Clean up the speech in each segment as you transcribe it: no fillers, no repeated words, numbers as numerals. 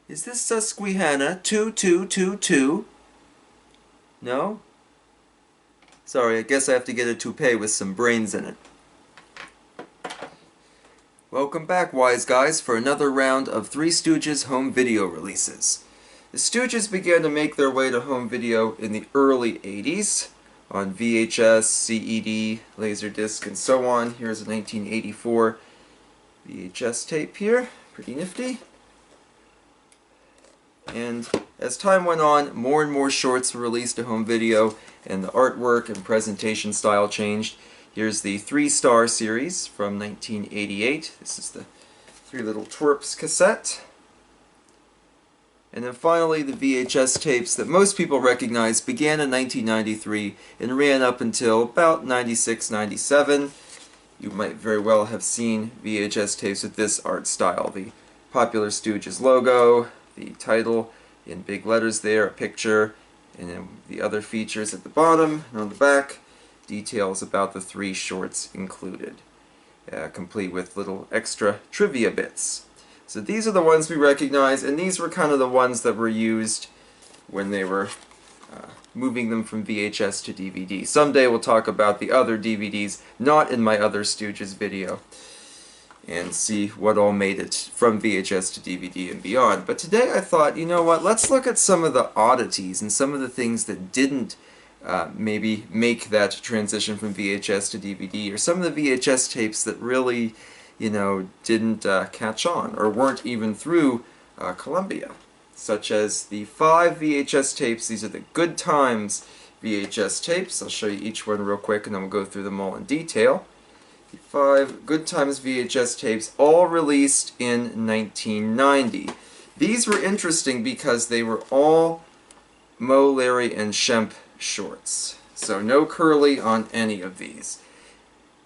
Is this Susquehanna 2222? No? Sorry, I guess I have to get a toupee with some brains in it. Welcome back, wise guys, for another round of Three Stooges home video releases. The Stooges began to make their way to home video in the early 80s on VHS, CED, Laserdisc, and so on. Here's a 1984 VHS tape here. Pretty nifty. And as time went on, more and more shorts were released to home video, and the artwork and presentation style changed. Here's the 3-star series from 1988. This is the Three Little Twerps cassette. And then finally, the VHS tapes that most people recognize began in 1993 and ran up until about 96, 97. You might very well have seen VHS tapes with this art style. The popular Stooges logo, the title in big letters there, a picture, and then the other features at the bottom and on the back, details about the 3 shorts included, complete with little extra trivia bits. So these are the ones we recognize, and these were kind of the ones that were used when they were moving them from VHS to DVD. Someday we'll talk about the other DVDs, not in my other Stooges video, and see what all made it from VHS to DVD and beyond. But today I thought, you know what, let's look at some of the oddities and some of the things that didn't maybe make that transition from VHS to DVD, or some of the VHS tapes that really, you know, didn't catch on or weren't even through Columbia, such as the 5 VHS tapes. These are the Good Times VHS tapes. I'll show you each one real quick and then we'll go through them all in detail. The 5 Good Times VHS tapes, all released in 1990. These were interesting because they were all Moe, Larry, and Shemp shorts. So no Curly on any of these.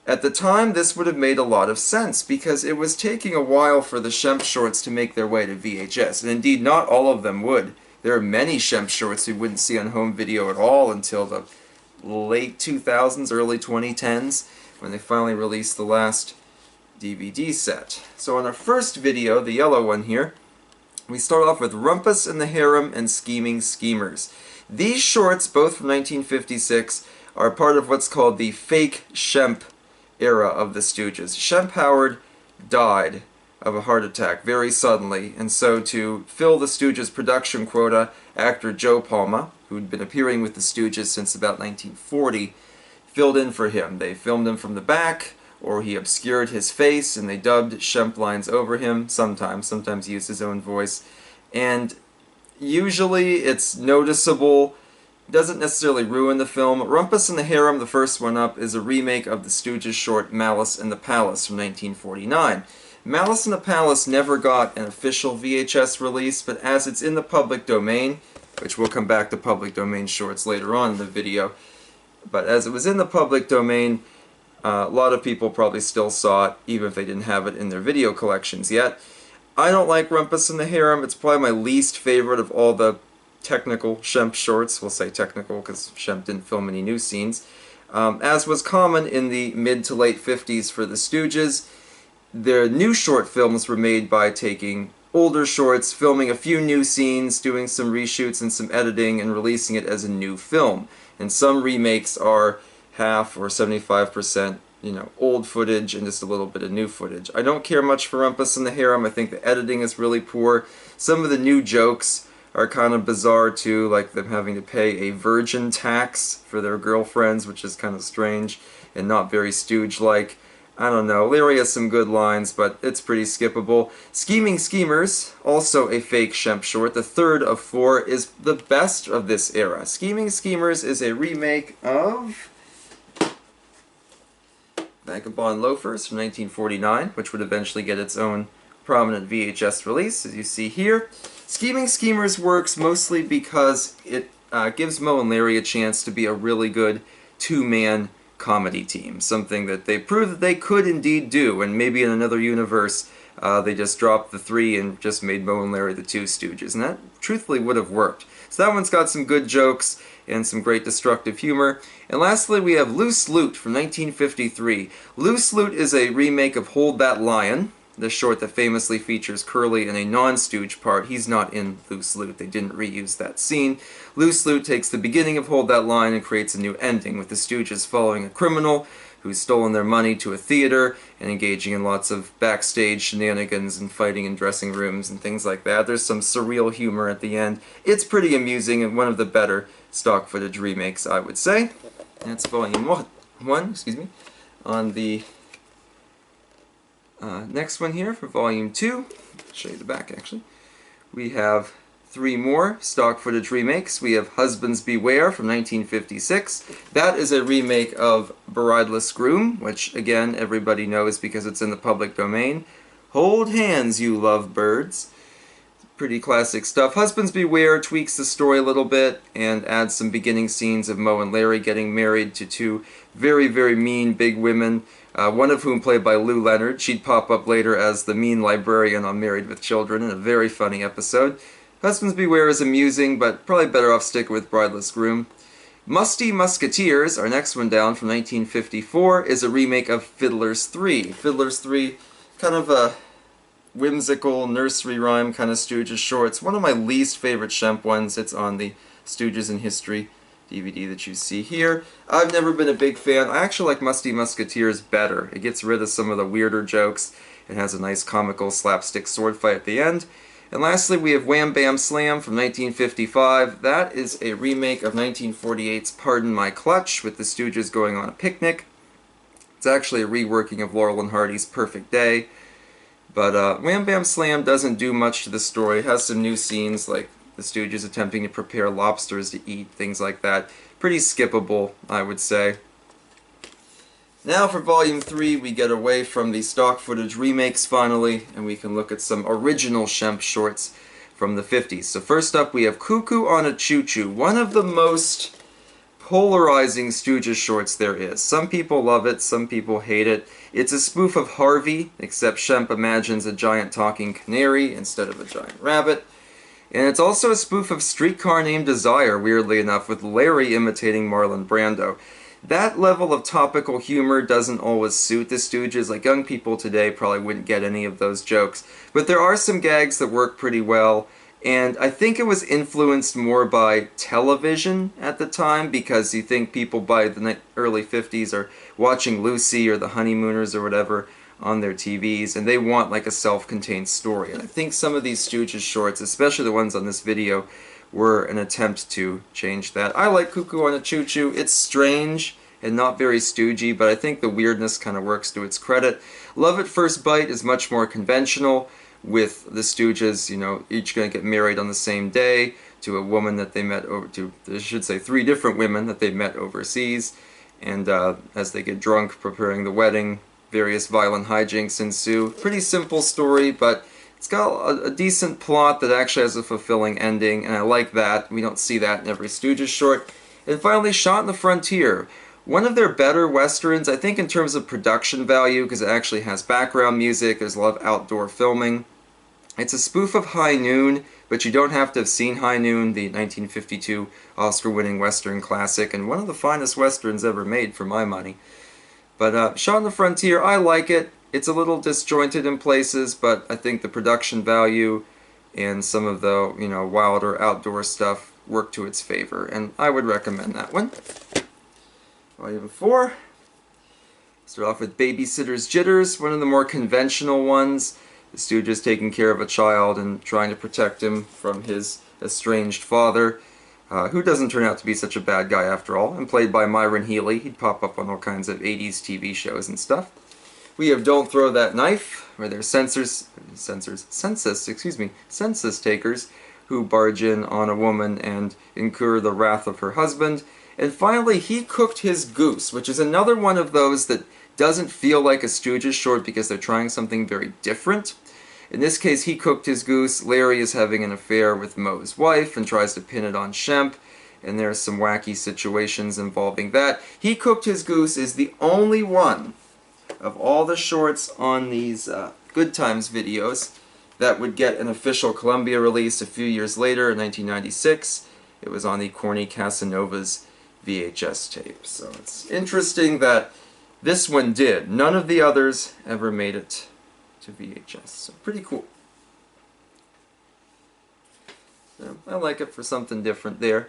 At the time, this would have made a lot of sense because it was taking a while for the Shemp shorts to make their way to VHS, and indeed not all of them would. There are many Shemp shorts you wouldn't see on home video at all until the late 2000s, early 2010s, when they finally released the last DVD set. So on our first video, the yellow one here, we start off with Rumpus and the Harem and Scheming Schemers. These shorts, both from 1956, are part of what's called the fake Shemp era of the Stooges. Shemp Howard died of a heart attack very suddenly, and so to fill the Stooges production quota, actor Joe Palma, who'd been appearing with the Stooges since about 1940, filled in for him. They filmed him from the back, or he obscured his face, and they dubbed Shemp lines over him, sometimes he used his own voice, and usually it's noticeable. Doesn't necessarily ruin the film. Rumpus and the Harem, the first one up, is a remake of the Stooges short Malice in the Palace from 1949. Malice in the Palace never got an official VHS release, but as it's in the public domain, which we'll come back to public domain shorts later on in the video, but as it was in the public domain, a lot of people probably still saw it, even if they didn't have it in their video collections yet. I don't like Rumpus and the Harem. It's probably my least favorite of all the technical Shemp shorts. We'll say technical because Shemp didn't film any new scenes. As was common in the mid to late 50s for the Stooges, their new short films were made by taking older shorts, filming a few new scenes, doing some reshoots and some editing, and releasing it as a new film. And some remakes are half or 75%, you know, old footage and just a little bit of new footage. I don't care much for Rumpus and the Harem. I think the editing is really poor. Some of the new jokes are kind of bizarre too, like them having to pay a virgin tax for their girlfriends, which is kind of strange and not very Stooge-like. I don't know. Larry has some good lines, but it's pretty skippable. Scheming Schemers, also a fake Shemp short. The third of 4 is the best of this era. Scheming Schemers is a remake of Vagabond Loafers from 1949, which would eventually get its own prominent VHS release, as you see here. Scheming Schemers works mostly because it gives Moe and Larry a chance to be a really good 2-man comedy team, something that they proved that they could indeed do, and maybe in another universe they just dropped the 3 and just made Moe and Larry the 2 Stooges, and that truthfully would have worked. So that one's got some good jokes and some great destructive humor. And lastly, we have Loose Loot from 1953. Loose Loot is a remake of Hold That Lion, the short that famously features Curly in a non-Stooge part. He's not in Loose Loot. They didn't reuse that scene. Loose Loot takes the beginning of Hold That Line and creates a new ending, with the Stooges following a criminal who's stolen their money to a theater and engaging in lots of backstage shenanigans and fighting in dressing rooms and things like that. There's some surreal humor at the end. It's pretty amusing and one of the better stock footage remakes, I would say. That's volume one, excuse me. On the next one here for volume 2, I'll show you the back actually, we have 3 more stock footage remakes. We have Husbands Beware from 1956. That is a remake of Brideless Groom, which again everybody knows because it's in the public domain. Hold hands, you lovebirds. Pretty classic stuff. Husbands Beware tweaks the story a little bit and adds some beginning scenes of Moe and Larry getting married to 2 very, very mean big women, one of whom played by Lou Leonard. She'd pop up later as the mean librarian on Married with Children in a very funny episode. Husbands Beware is amusing, but probably better off sticking with Brideless Groom. Musty Musketeers, our next one down from 1954, is a remake of Fiddler's 3. Fiddler's 3, kind of a whimsical nursery rhyme kind of Stooges shorts. One of my least favorite Shemp ones. It's on the Stooges in History DVD that you see here. I've never been a big fan. I actually like Musty Musketeers better. It gets rid of some of the weirder jokes. It has a nice comical slapstick sword fight at the end. And lastly, we have Wham Bam Slam from 1955. That is a remake of 1948's Pardon My Clutch, with the Stooges going on a picnic. It's actually a reworking of Laurel and Hardy's Perfect Day. But Wham Bam Slam doesn't do much to the story. It has some new scenes, like the Stooges attempting to prepare lobsters to eat, things like that. Pretty skippable, I would say. Now for Volume 3, we get away from the stock footage remakes finally, and we can look at some original Shemp shorts from the 50s. So first up we have Cuckoo on a Choo Choo, one of the most polarizing Stooges shorts there is. Some people love it, some people hate it. It's a spoof of Harvey, except Shemp imagines a giant talking canary instead of a giant rabbit. And it's also a spoof of Streetcar Named Desire, weirdly enough, with Larry imitating Marlon Brando. That level of topical humor doesn't always suit the Stooges. Like, young people today probably wouldn't get any of those jokes. But there are some gags that work pretty well, and I think it was influenced more by television at the time, because you think people by the early 50s are watching Lucy or the Honeymooners or whatever on their TVs, and they want like a self-contained story. And I think some of these Stooges shorts, especially the ones on this video, were an attempt to change that. I like Cuckoo on a Choo Choo. It's strange and not very Stoogey, but I think the weirdness kind of works to its credit. Love at First Bite is much more conventional, with the Stooges, you know, each going to get married on the same day to a woman that they met over to, I should say 3 different women that they met overseas, and as they get drunk preparing the wedding, various violent hijinks ensue. Pretty simple story, but it's got a decent plot that actually has a fulfilling ending, and I like that. We don't see that in every Stooges short. And finally, Shot in the Frontier. One of their better westerns, I think, in terms of production value, because it actually has background music, there's a lot of outdoor filming. It's a spoof of High Noon, but you don't have to have seen High Noon, the 1952 Oscar-winning western classic, and one of the finest westerns ever made, for my money. But Shot in the Frontier, I like it. It's a little disjointed in places, but I think the production value and some of the, you know, wilder outdoor stuff work to its favor, and I would recommend that one. Volume 4. Start off with Babysitter's Jitters, one of the more conventional ones. The Stooges taking care of a child and trying to protect him from his estranged father, who doesn't turn out to be such a bad guy after all, and played by Myron Healy. He'd pop up on all kinds of 80s TV shows and stuff. We have Don't Throw That Knife, where there's census takers who barge in on a woman and incur the wrath of her husband. And finally, He Cooked His Goose, which is another one of those that doesn't feel like a Stooges short because they're trying something very different. In this case, He Cooked His Goose. Larry is having an affair with Moe's wife and tries to pin it on Shemp, and there's some wacky situations involving that. He Cooked His Goose is the only one of all the shorts on these Good Times videos that would get an official Columbia release a few years later in 1996. It was on the Corny Casanova's VHS tape. So it's interesting that this one did. None of the others ever made it to VHS. So pretty cool. So I like it for something different there.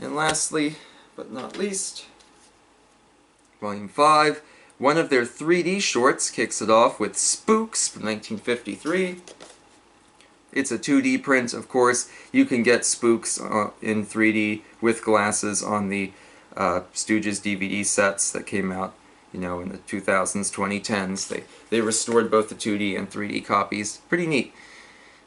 And lastly, but not least, Volume 5. One of their 3D shorts kicks it off with Spooks from 1953. It's a 2D print, of course. You can get Spooks in 3D with glasses on the Stooges DVD sets that came out, you know, in the 2000s, 2010s. They restored both the 2D and 3D copies. Pretty neat.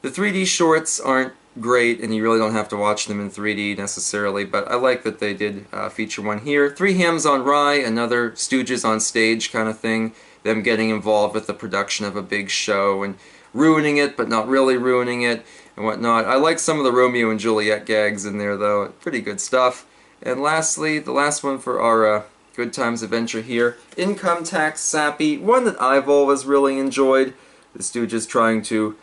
The 3D shorts aren't great, and you really don't have to watch them in 3D necessarily, but I like that they did feature one here. 3 Hams on Rye, another Stooges on stage kind of thing. Them getting involved with the production of a big show and ruining it, but not really ruining it, and whatnot. I like some of the Romeo and Juliet gags in there, though. Pretty good stuff. And lastly, the last one for our Good Times adventure here, Income Tax Sappy, one that I've always really enjoyed. The Stooges trying to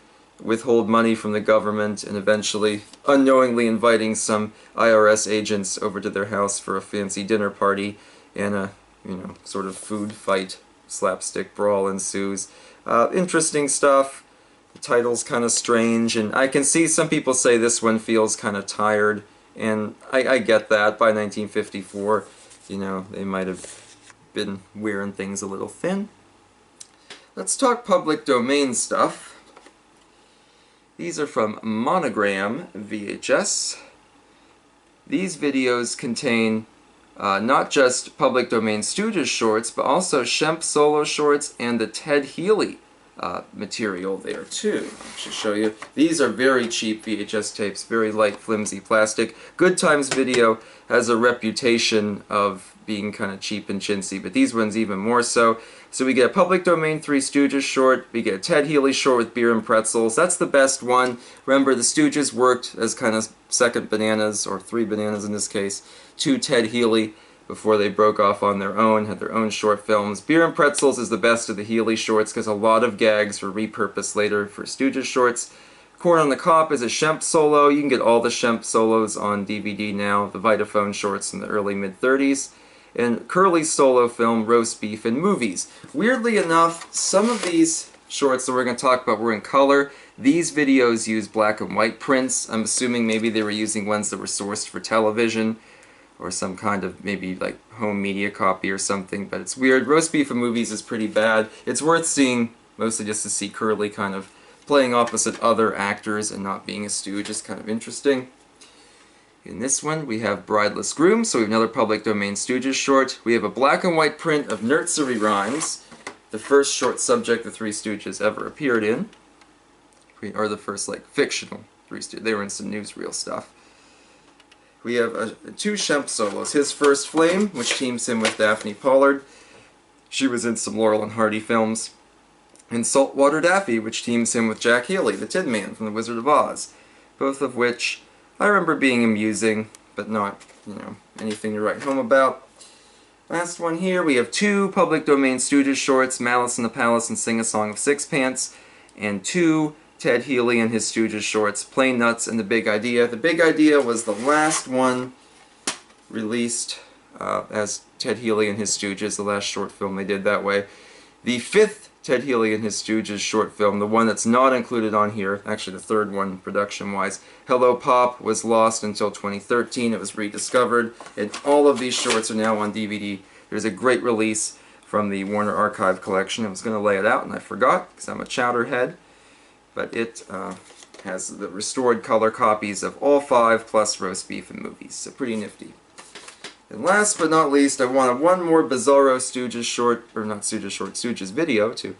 withhold money from the government and eventually unknowingly inviting some IRS agents over to their house for a fancy dinner party, and a, you know, sort of food fight, slapstick brawl ensues. Interesting stuff. The title's kind of strange, and I can see some people say this one feels kind of tired, and I get that. By 1954, you know, they might have been wearing things a little thin. Let's talk public domain stuff. These are from Monogram VHS. These videos contain not just public domain Stooges shorts, but also Shemp solo shorts and the Ted Healy material there too. I should show you. These are very cheap VHS tapes, very light, flimsy plastic. Good Times Video has a reputation of being kind of cheap and chintzy, but these ones even more so. So we get a public domain 3 Stooges short, we get a Ted Healy short with beer and pretzels. That's the best one. Remember, the Stooges worked as kind of second bananas, or 3 bananas in this case, to Ted Healy before they broke off on their own, had their own short films. Beer and Pretzels is the best of the Healy shorts because a lot of gags were repurposed later for Stooges shorts. Corn on the Cob is a Shemp solo. You can get all the Shemp solos on DVD now, the Vitaphone shorts in the early mid-30s. And Curly's solo film, Roast Beef and Movies. Weirdly enough, some of these shorts that we're going to talk about were in color. These videos use black and white prints. I'm assuming maybe they were using ones that were sourced for television, or some kind of maybe like home media copy or something, but it's weird. Roast Beef and Movies is pretty bad. It's worth seeing, mostly just to see Curly kind of playing opposite other actors and not being a stooge. Is kind of interesting. In this one, we have Brideless Groom, so we have another public domain Stooges short. We have a black and white print of Nursery Rhymes, the first short subject the 3 Stooges ever appeared in, or the first, like, fictional 3 Stooges. They were in some newsreel stuff. We have 2 Shemp solos. His First Flame, which teams him with Daphne Pollard. She was in some Laurel and Hardy films. And Saltwater Daffy, which teams him with Jack Healy, the Tin Man from The Wizard of Oz. Both of which I remember being amusing, but not, you know, anything to write home about. Last one here, we have 2 public domain Stooges shorts, Malice in the Palace and Sing a Song of Sixpence, and 2 Ted Healy and his Stooges shorts, Plain Nuts and The Big Idea. The Big Idea was the last one released as Ted Healy and his Stooges, the last short film they did that way. The 5th Ted Healy and his Stooges short film, the one that's not included on here, actually the 3rd one production-wise, Hello Pop, was lost until 2013. It was rediscovered, and all of these shorts are now on DVD. There's a great release from the Warner Archive collection. I was going to lay it out, and I forgot, because I'm a chowderhead, but it has the restored color copies of all 5, plus Roast Beef and Movies, so pretty nifty. And last but not least, I wanted one more Bizarro Stooges short, or not Stooges short, Stooges video to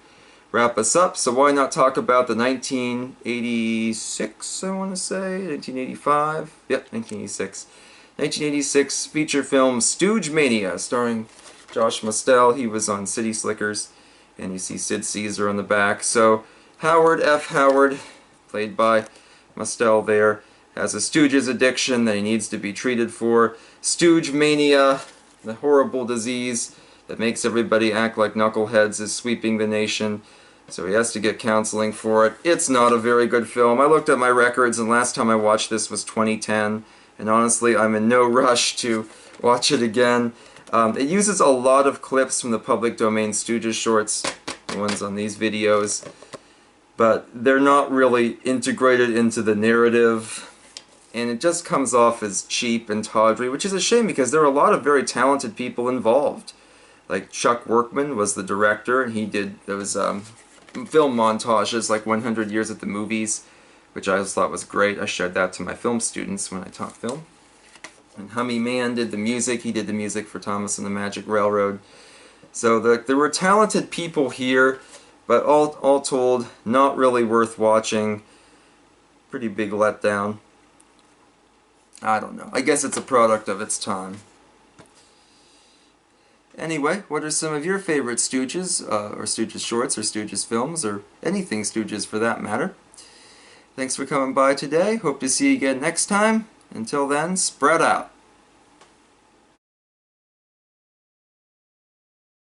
wrap us up. So why not talk about the 1986, I want to say, 1985? Yep, 1986. 1986 feature film Stooge Mania, starring Josh Mostel. He was on City Slickers, and you see Sid Caesar on the back. So Howard F. Howard, played by Mostel there, has a Stooges addiction that he needs to be treated for. Stooge Mania, the horrible disease that makes everybody act like knuckleheads, is sweeping the nation. So he has to get counseling for it. It's not a very good film. I looked at my records, and last time I watched this was 2010. And honestly, I'm in no rush to watch it again. It uses a lot of clips from the public domain Stooges shorts. the ones on these videos, but they're not really integrated into the narrative, and it just comes off as cheap and tawdry, which is a shame because there are a lot of very talented people involved. Like Chuck Workman was the director, and he did those film montages like 100 Years at the Movies, which I always thought was great. I showed that to my film students when I taught film. And Hummy Man did the music. He did the music for Thomas and the Magic Railroad. So there were talented people here, but all told, not really worth watching. Pretty big letdown. I don't know. I guess it's a product of its time. Anyway, what are some of your favorite Stooges, or Stooges shorts, or Stooges films, or anything Stooges for that matter? Thanks for coming by today. Hope to see you again next time. Until then, spread out.